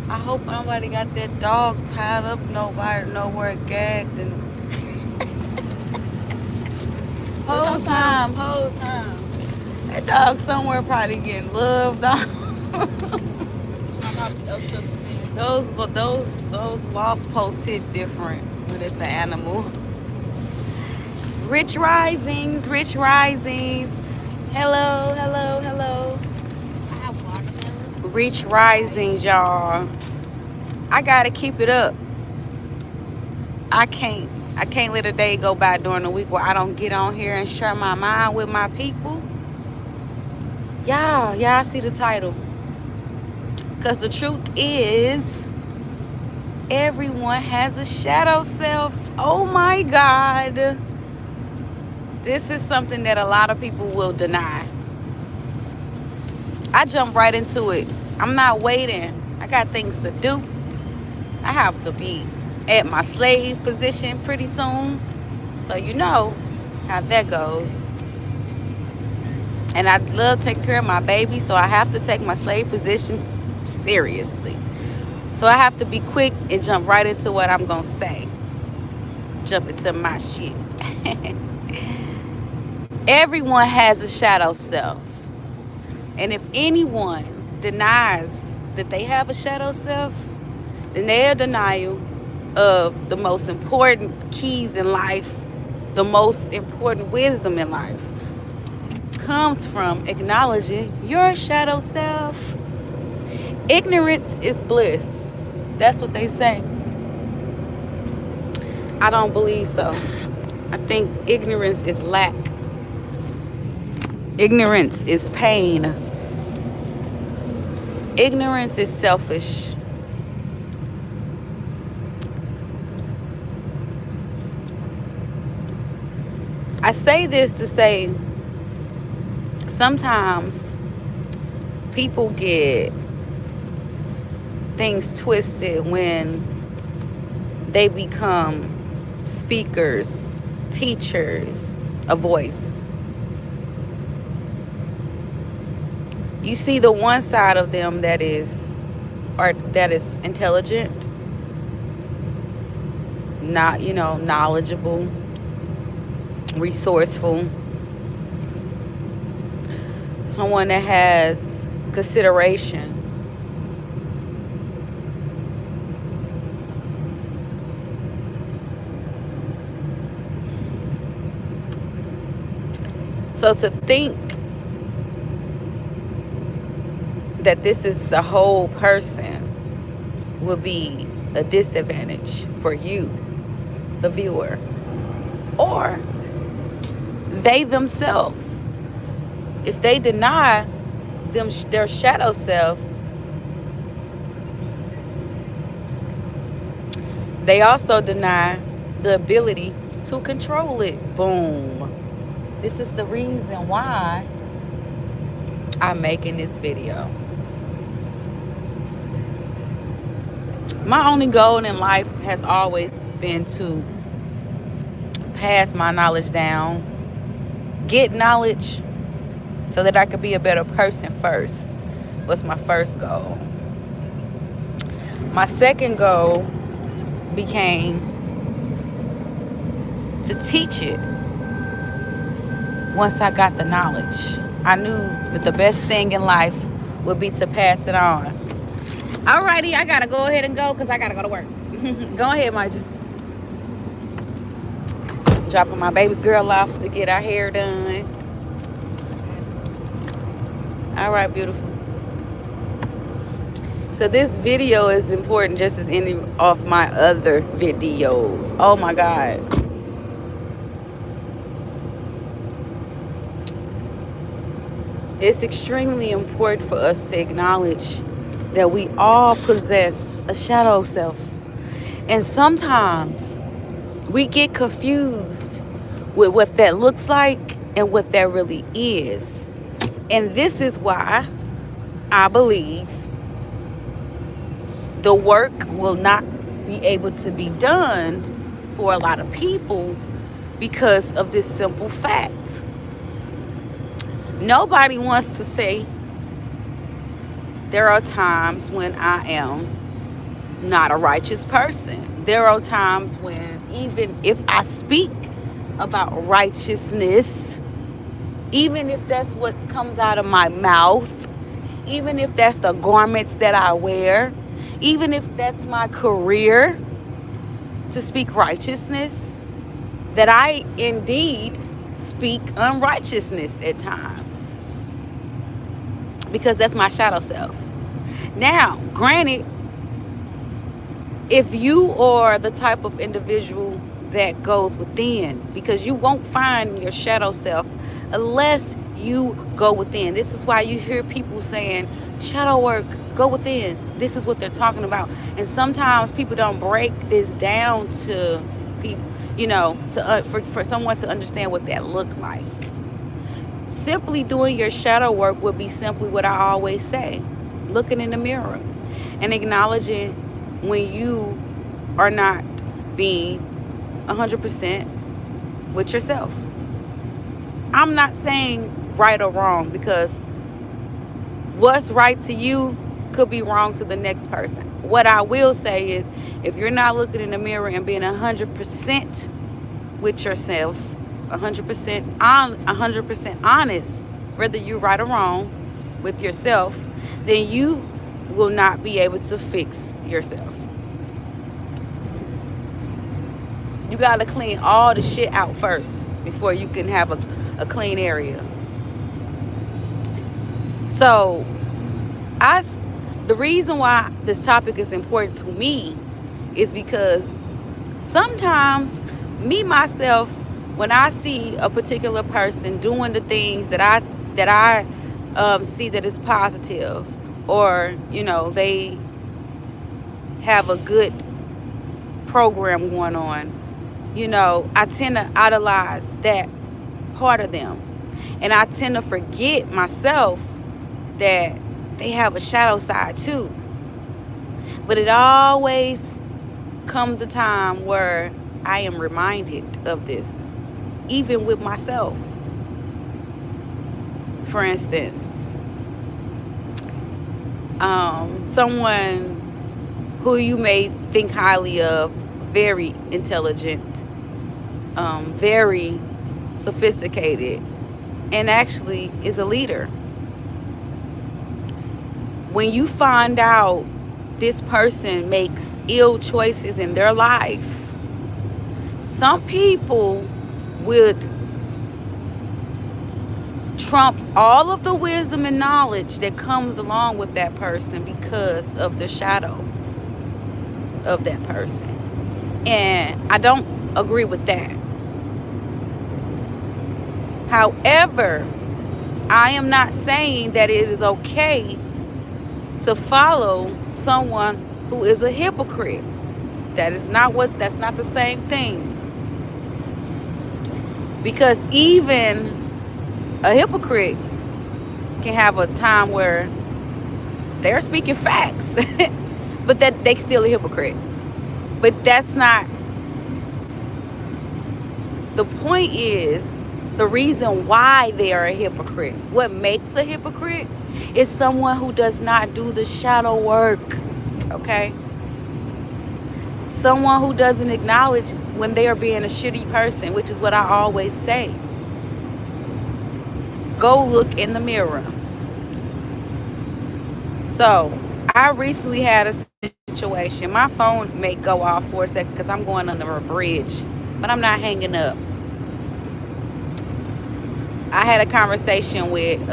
I hope nobody got that dog tied up nowhere gagged and Cause sometimes whole time. That dog somewhere probably getting loved on. my probably else took some in. Those lost posts hit different when it's an animal. Rich risings, rich risings. Hello, hello, hello. I have watermelon. Rich risings, y'all. I gotta keep it up. I can't let a day go by during the week where I don't get on here and share my mind with my people. Yeah, I see the title. Cause the truth is, everyone has a shadow self. Oh my God. This is something that a lot of people will deny. I jump right into it. I'm not waiting. I got things to do. I have to be at my slave position pretty soon. So you know how that goes. And I love taking care of my baby, so I have to take my slave position seriously. So I have to be quick and jump right into what I'm gonna say. Jump into my shit. Everyone has a shadow self. And if anyone denies that they have a shadow self, then they're in denial of the most important keys in life, the most important wisdom in life comes from acknowledging your shadow self. Ignorance is bliss. That's what they say. I don't believe so. I think ignorance is lack. Ignorance is pain. Ignorance is selfish. I say this to say sometimes people get things twisted when they become speakers, teachers, a voice. You see the one side of them that is intelligent, not, knowledgeable, resourceful, someone that has consideration. So to think that this is the whole person will be a disadvantage for you, the viewer, or they themselves. If they deny their shadow self, they also deny the ability to control it. Boom. This is the reason why I'm making this video. My only goal in life has always been to pass my knowledge down, get knowledge so that I could be a better person first. Was my first goal. My second goal became to teach it once I got the knowledge. I knew that the best thing in life would be to pass it on. Alrighty, I gotta go ahead and go because I gotta go to work. Go ahead, Margie. Dropping my baby girl off to get our hair done. Alright, beautiful. So this video is important just as any of my other videos. Oh my God. It's extremely important for us to acknowledge that we all possess a shadow self. And sometimes we get confused with what that looks like and what that really is. And this is why I believe the work will not be able to be done for a lot of people because of this simple fact. Nobody wants to say there are times when I am not a righteous person. There are times when, even if I speak about righteousness, even if that's what comes out of my mouth, even if that's the garments that I wear, even if that's my career to speak righteousness, that I indeed speak unrighteousness at times, because that's my shadow self. Now, granted, if you are the type of individual that goes within, because you won't find your shadow self unless you go within. This is why you hear people saying shadow work, go within. This is what they're talking about. And sometimes people don't break this down to people, for someone to understand what that look like. Simply doing your shadow work would be simply what I always say: looking in the mirror and acknowledging when you are not being 100% with yourself. I'm not saying right or wrong, because what's right to you could be wrong to the next person. What I will say is, if you're not looking in the mirror and being 100% with yourself, 100% honest, whether you're right or wrong with yourself, then you will not be able to fix yourself. You got to clean all the shit out first before you can have a clean area. So, the reason why this topic is important to me is because sometimes me, myself, when I see a particular person doing the things that I see that is positive, or they have a good program going on, I tend to idolize that part of them, and I tend to forget myself that they have a shadow side too. But it always comes a time where I am reminded of this, even with myself. For instance, someone who you may think highly of, very intelligent, very sophisticated, and actually is a leader. When you find out this person makes ill choices in their life, some people would trump all of the wisdom and knowledge that comes along with that person because of the shadow of that person. And I don't agree with that. However, I am not saying that it is okay to follow someone who is a hypocrite. That's not the same thing. Because even a hypocrite can have a time where they're speaking facts, but that they still a hypocrite. But that's not the point. Is the reason why they are a hypocrite. What makes a hypocrite is someone who does not do the shadow work. Okay? Someone who doesn't acknowledge when they are being a shitty person, which is what I always say. Go look in the mirror. So, I recently had a situation. My phone may go off for a second because I'm going under a bridge, but I'm not hanging up. I had a conversation with